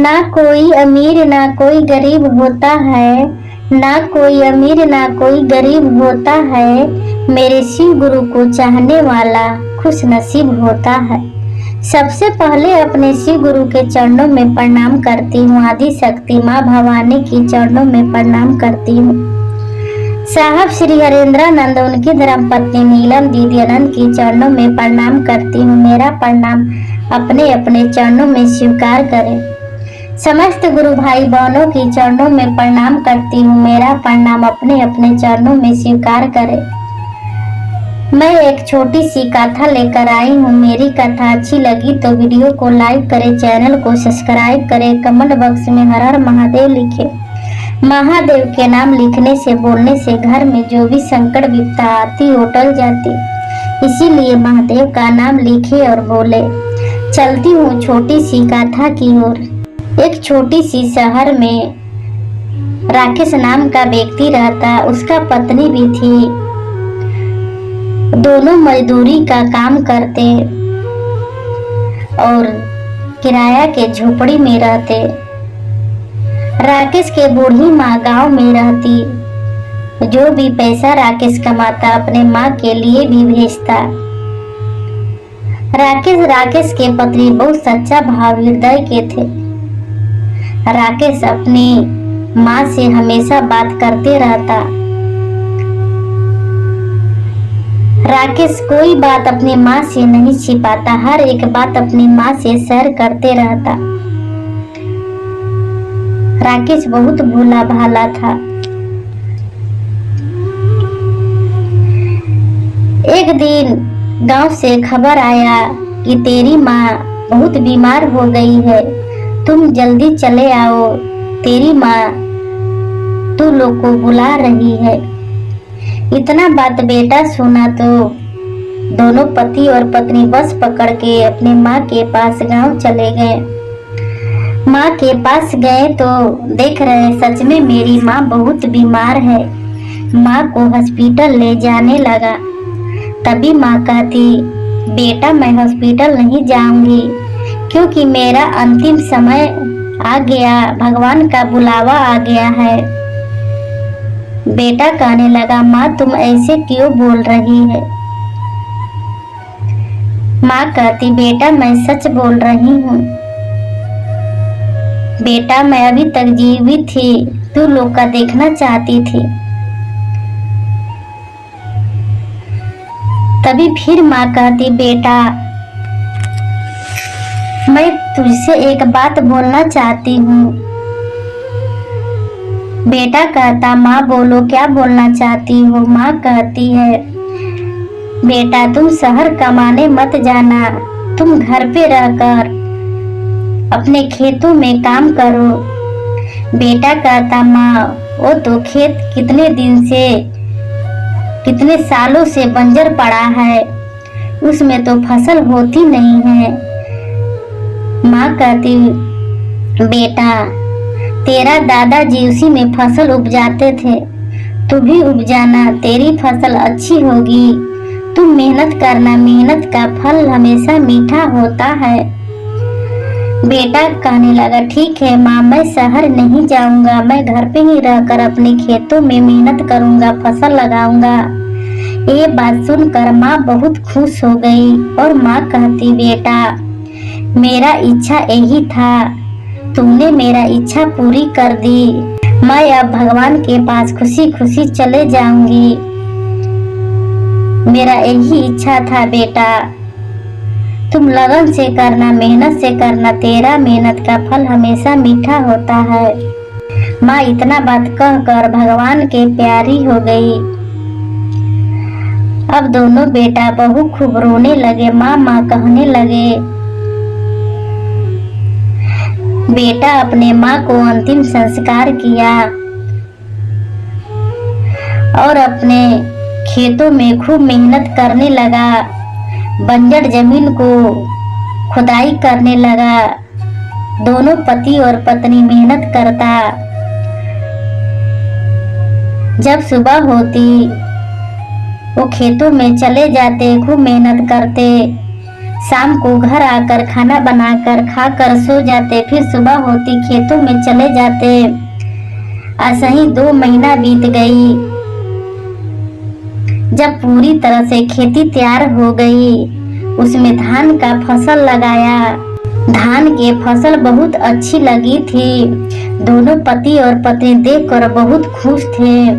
ना कोई अमीर ना कोई गरीब होता है, ना कोई अमीर ना कोई गरीब होता है, मेरे शिव गुरु को चाहने वाला खुश नसीब होता है। सबसे पहले अपने शिव गुरु के चरणों में प्रणाम करती हूँ। आदि शक्ति माँ भवानी की चरणों में प्रणाम करती हूँ। साहब श्री हरेंद्रानंद उनकी धर्मपत्नी नीलम दीदी अनंत की चरणों में प्रणाम करती हूँ। मेरा प्रणाम अपने अपने चरणों में स्वीकार करें। समस्त गुरु भाई बहनों की चरणों में प्रणाम करती हूँ। मेरा प्रणाम अपने अपने चरणों में स्वीकार करें। मैं एक छोटी सी कथा लेकर आई हूँ। मेरी कथा अच्छी लगी तो वीडियो को लाइक करें, चैनल को सब्सक्राइब करें, कमेंट बॉक्स में हर हर महादेव लिखें। महादेव के नाम लिखने से बोलने से घर में जो भी संकट विपदा आती वो टल जाती, इसीलिए महादेव का नाम लिखे और बोले। चलती हूँ छोटी सी गाथा की ओर। एक छोटी सी शहर में राकेश नाम का व्यक्ति रहता, उसका पत्नी भी थी। दोनों मजदूरी का काम करते और किराया के झोपड़ी में रहते। राकेश के बूढ़ी माँ गांव में रहती। जो भी पैसा राकेश कमाता अपने माँ के लिए भी भेजता। राकेश के पत्नी बहुत सच्चा भाव हृदय के थे। राकेश अपनी माँ से हमेशा बात करते रहता। राकेश कोई बात अपनी माँ से नहीं छिपाता, हर एक बात अपनी माँ से शेयर करते रहता। राकेश बहुत भोला भाला था। एक दिन गांव से खबर आया कि तेरी माँ बहुत बीमार हो गई है, तुम जल्दी चले आओ, तेरी माँ तू लोग को बुला रही है। इतना बात बेटा सुना तो दोनों पति और पत्नी बस पकड़ के अपने माँ के पास गांव चले गए। माँ के पास गए तो देख रहे सच में मेरी माँ बहुत बीमार है। माँ को हॉस्पिटल ले जाने लगा। तभी माँ कहती, बेटा मैं हॉस्पिटल नहीं जाऊंगी क्योंकि मेरा अंतिम समय आ गया, भगवान का बुलावा आ गया है। बेटा कहने लगा, माँ तुम ऐसे क्यों बोल रही है? माँ कहती, बेटा मैं सच बोल रही हूँ। बेटा मैं अभी तक जीवित थी, तू लोग का देखना चाहती थी। तभी फिर माँ कहती, बेटा मैं तुझसे एक बात बोलना चाहती हूँ। बेटा कहता, माँ बोलो क्या बोलना चाहती हो? माँ कहती है, बेटा तुम शहर कमाने मत जाना, तुम घर पे रहकर अपने खेतों में काम करो। बेटा कहता, माँ वो तो खेत कितने सालों से बंजर पड़ा है, उसमें तो फसल होती नहीं है। माँ कहती, बेटा तेरा दादाजी उसी में फसल उपजाते थे, तू भी उपजाना, तेरी फसल अच्छी होगी। तुम मेहनत करना, मेहनत का फल हमेशा मीठा होता है। बेटा कहने लगा, ठीक है माँ मैं शहर नहीं जाऊंगा, मैं घर पे ही रहकर अपने खेतों में मेहनत करूंगा, फसल लगाऊंगा। ये बात सुनकर माँ बहुत खुश हो गई और माँ कहती, बेटा मेरा इच्छा यही था, तुमने मेरा इच्छा पूरी कर दी। मैं अब भगवान के पास खुशी खुशी चले जाऊंगी। मेरा यही इच्छा था बेटा, तुम लगन से करना, मेहनत से करना, तेरा मेहनत का फल हमेशा मीठा होता है। माँ इतना बात कहकर भगवान के प्यारी हो गई। अब दोनों बेटा बहू खूब रोने लगे, माँ कहने लगे। बेटा अपने माँ को अंतिम संस्कार किया और अपने खेतों में खूब मेहनत करने लगा। बंजर जमीन को खुदाई करने लगा। दोनों पति और पत्नी मेहनत करता। जब सुबह होती वो खेतों में चले जाते, खूब मेहनत करते। शाम को घर आकर खाना बनाकर खाकर सो जाते, फिर सुबह होती खेतों में चले जाते। ऐसा ही 2 महीना बीत गई। जब पूरी तरह से खेती तैयार हो गई, उसमें धान का फसल लगाया। धान की फसल बहुत अच्छी लगी थी। दोनों पति और पत्नी देखकर बहुत खुश थे।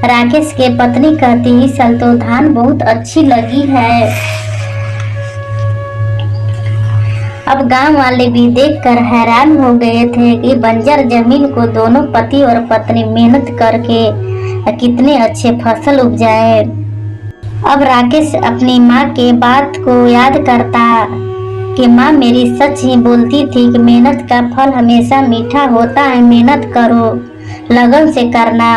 राकेश के पत्नी कहती, इस साल तो धान बहुत अच्छी लगी है। अब गांव वाले भी देखकर हैरान हो गए थे कि बंजर जमीन को दोनों पति और पत्नी मेहनत करके कितने अच्छे फसल उपजाए। अब राकेश अपनी माँ के बात को याद करता कि माँ मेरी सच ही बोलती थी कि मेहनत का फल हमेशा मीठा होता है। मेहनत करो, लगन से करना,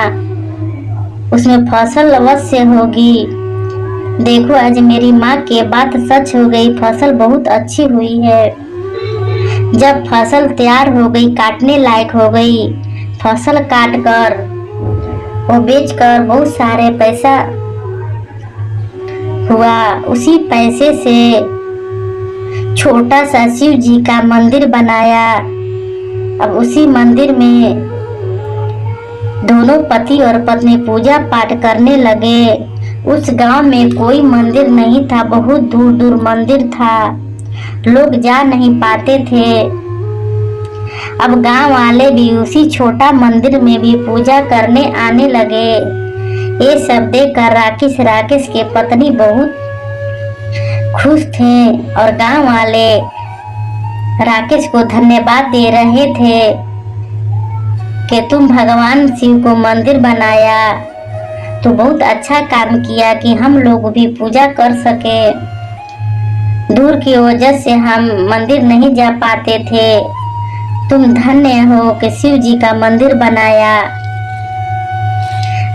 उसमें फसल अवश्य होगी। देखो आज मेरी माँ की बात सच हो गई, फसल बहुत अच्छी हुई है। जब फसल तैयार हो गई, काटने लायक हो गई, फसल काट कर वो बेचकर बहुत सारे पैसा हुआ। उसी पैसे से छोटा सा शिव जी का मंदिर बनाया। अब उसी मंदिर में दोनों पति और पत्नी पूजा पाठ करने लगे। उस गांव में कोई मंदिर नहीं था, बहुत दूर दूर मंदिर था, लोग जा नहीं पाते थे। अब गांव वाले भी उसी छोटा मंदिर में भी पूजा करने आने लगे। ये सब देखकर राकेश के पत्नी बहुत खुश थे और गांव वाले राकेश को धन्यवाद दे रहे थे कि तुम भगवान शिव को मंदिर बनाया तो बहुत अच्छा काम किया कि हम लोग भी पूजा कर सके। दूर की वजह से हम मंदिर नहीं जा पाते थे, तुम धन्य हो कि शिव जी का मंदिर बनाया।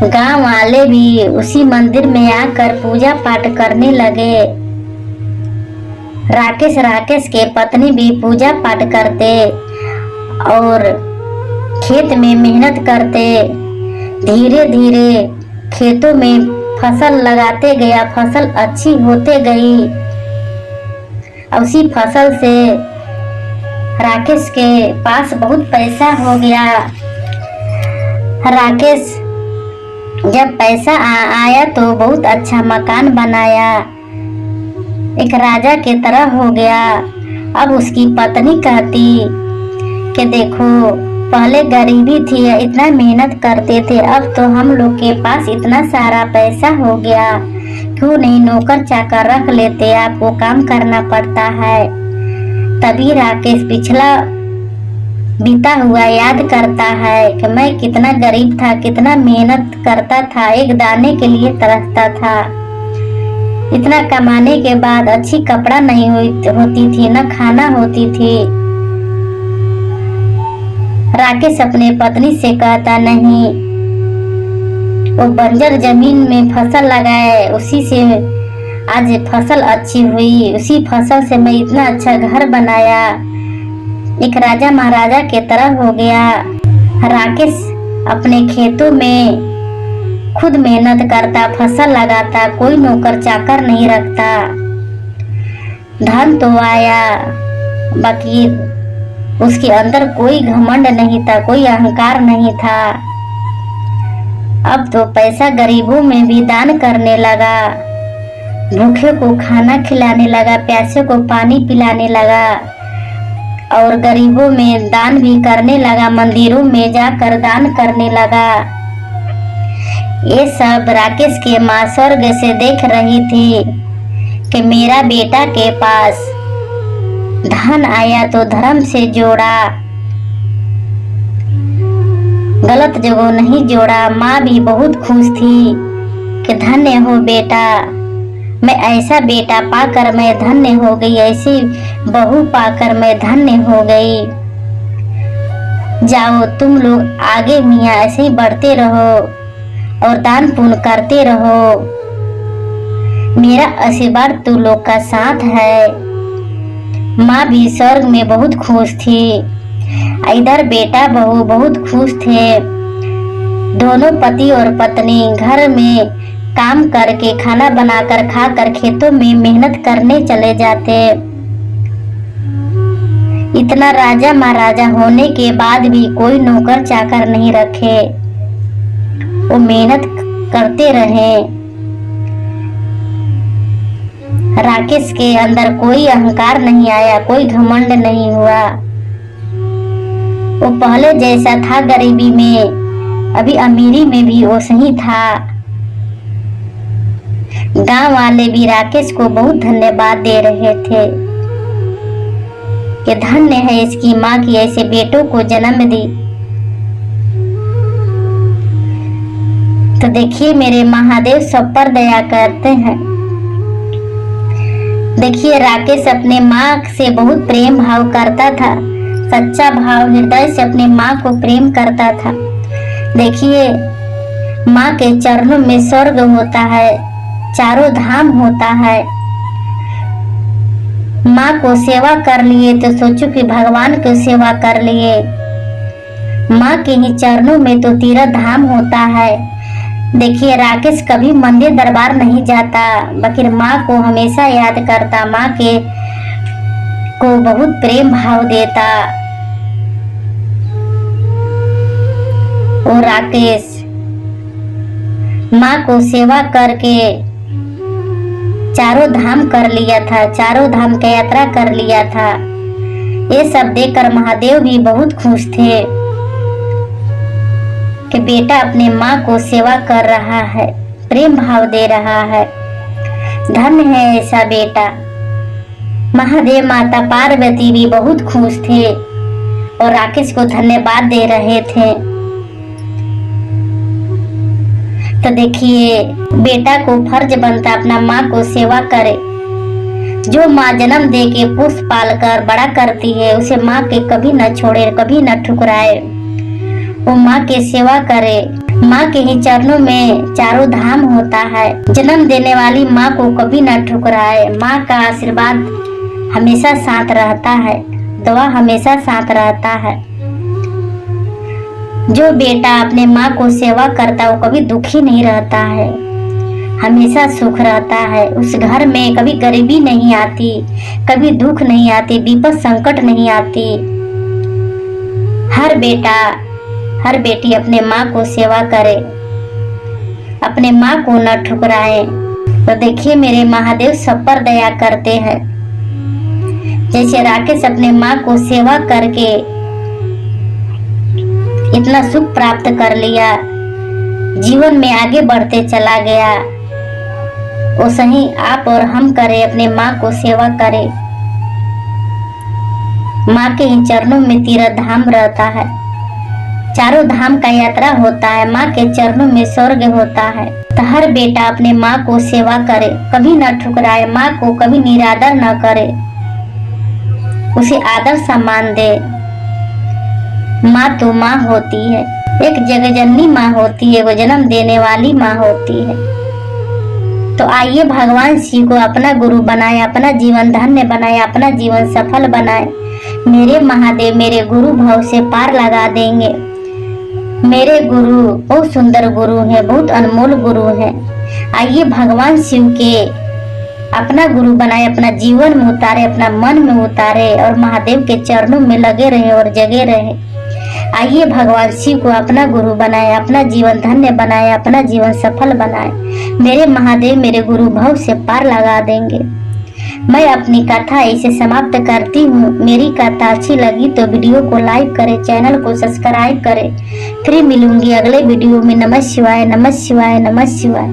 गांव वाले भी उसी मंदिर में आकर पूजा पाठ करने लगे। राकेश के पत्नी भी पूजा पाठ करते और खेत में मेहनत करते। धीरे धीरे खेतों में फसल लगाते गया, फसल अच्छी होते गई। उसी फसल से राकेश के पास बहुत पैसा हो गया। राकेश जब पैसा आया तो बहुत अच्छा मकान बनाया, एक राजा के तरह हो गया। अब उसकी पत्नी कहती कि देखो पहले गरीबी थी, इतना मेहनत करते थे, अब तो हम लोग के पास इतना सारा पैसा हो गया, क्यों नहीं नौकर चाकर रख लेते, आपको काम करना पड़ता है। तभी राकेश पिछला बीता हुआ याद करता है कि मैं कितना गरीब था, कितना मेहनत करता था, एक दाने के लिए तरसता था। इतना कमाने के बाद अच्छी कपड़ा नहीं होती थी, न खाना होती थी। राकेश अपने पत्नी से कहता, नहीं वो बंजर जमीन में फसल लगाए, उसी से आज फसल अच्छी हुई, उसी फसल से मैं इतना अच्छा घर बनाया, एक राजा महाराजा के तरह हो गया। राकेश अपने खेतों में खुद मेहनत करता, फसल लगाता, कोई नौकर चाकर नहीं रखता। धन तो आया, बाकी उसके अंदर कोई घमंड नहीं था, कोई अहंकार नहीं था। अब तो पैसा गरीबों में भी दान करने लगा, भूखे को खाना खिलाने लगा, प्यासे को पानी पिलाने लगा और गरीबों में दान भी करने लगा, मंदिरों में जाकर दान करने लगा। ये सब राकेश के माँ स्वर्ग से देख रही थी कि मेरा बेटा के पास धन आया तो धर्म से जोड़ा, गलत जगह नहीं जोड़ा। माँ भी बहुत खुश थी कि धन्य हो बेटा, मैं ऐसा बेटा पाकर मैं धन्य हो गई, ऐसी बहू पाकर मैं धन्य हो गई। जाओ तुम लोग आगे मियाँ ऐसे ही बढ़ते रहो और दान पुण्य करते रहो, मेरा आशीर्वाद तुम लोग का साथ है। माँ भी स्वर्ग में बहुत खुश थी, इधर बेटा बहू बहुत खुश थे। दोनों पति और पत्नी घर में काम करके खाना बनाकर खाकर खेतों में मेहनत करने चले जाते। इतना राजा महाराजा होने के बाद भी कोई नौकर चाकर नहीं रखे, वो मेहनत करते रहे। राकेश के अंदर कोई अहंकार नहीं आया, कोई घमंड नहीं हुआ। वो पहले जैसा था गरीबी में, अभी अमीरी में भी वो सही था। गांव वाले भी राकेश को बहुत धन्यवाद दे रहे थे कि धन्य है इसकी माँ की ऐसे बेटों को जन्म दी। तो देखिए मेरे महादेव सब पर दया करते हैं। देखिए राकेश अपने माँ से बहुत प्रेम भाव करता था, सच्चा भाव हृदय से अपने माँ को प्रेम करता था। देखिए माँ के चरणों में स्वर्ग होता है, चारों धाम होता है। माँ को सेवा कर लिए तो सोचो कि भगवान को सेवा कर लिए। माँ के ही चरणों में तो तीर्थ धाम होता है। देखिए राकेश कभी मंदिर दरबार नहीं जाता, बल्कि माँ को हमेशा याद करता, माँ के को बहुत प्रेम भाव देता। और राकेश माँ को सेवा करके चारों धाम कर लिया था, चारों धाम की यात्रा कर लिया था। ये सब देखकर महादेव भी बहुत खुश थे कि बेटा अपने माँ को सेवा कर रहा है, प्रेम भाव दे रहा है। धन्य है ऐसा बेटा। महादेव माता पार्वती भी बहुत खुश थे और राकेश को धन्यवाद दे रहे थे। तो देखिए बेटा को फर्ज बनता अपना माँ को सेवा करे। जो माँ जन्म दे के पोस पाल कर बड़ा करती है, उसे माँ के कभी न छोड़े, कभी न ठुकराए। वो माँ की सेवा करे। माँ के ही चरणों में चारों धाम होता है। जन्म देने वाली माँ को कभी न ठुकराए। माँ का आशीर्वाद हमेशा साथ रहता है, दुआ हमेशा साथ रहता है। जो बेटा अपने माँ को सेवा करता है वो कभी दुखी नहीं रहता है, हमेशा सुख रहता है। उस घर में कभी गरीबी नहीं आती, कभी दुख नहीं आती, विपद संकट नहीं आती। हर बेटा हर बेटी अपने माँ को सेवा करे, अपने माँ को न ठुकराए। तो देखिए मेरे महादेव सब पर दया करते हैं। जैसे राकेश अपने माँ को सेवा करके इतना सुख प्राप्त कर लिया, जीवन में आगे बढ़ते चला गया, वो सही आप और हम करें, अपने माँ को सेवा करें। माँ के ही चरणों में तीर्थ धाम रहता है, चारों धाम का यात्रा होता है। माँ के चरणों में स्वर्ग होता है। तो हर बेटा अपने माँ को सेवा करे, कभी न ठुकराए, माँ को कभी निरादर न करे, उसे आदर सम्मान दे। माँ तो माँ होती है, एक जगजननी माँ होती है, वो जन्म देने वाली माँ होती है। तो आइए भगवान शिव को अपना गुरु बनाए, अपना जीवन धन्य बनाए, अपना जीवन सफल बनाए। मेरे महादेव मेरे गुरु भाव से पार लगा देंगे। मेरे गुरु बहुत सुंदर गुरु हैं, बहुत अनमोल गुरु हैं। आइए भगवान शिव के अपना गुरु बनाए, अपना जीवन में उतारे, अपना मन में उतारे और महादेव के चरणों में लगे रहे और जगे रहे। आइए भगवान शिव को अपना गुरु बनाए, अपना जीवन धन्य बनाए, अपना जीवन सफल बनाए। मेरे महादेव मेरे गुरु भाव से पार लगा देंगे। मैं अपनी कथा इसे समाप्त करती हूँ। मेरी कथा अच्छी लगी तो वीडियो को लाइक करें, चैनल को सब्सक्राइब करें। फिर मिलूंगी अगले वीडियो में। नमः शिवाय, नमः शिवाय, नमः शिवाय।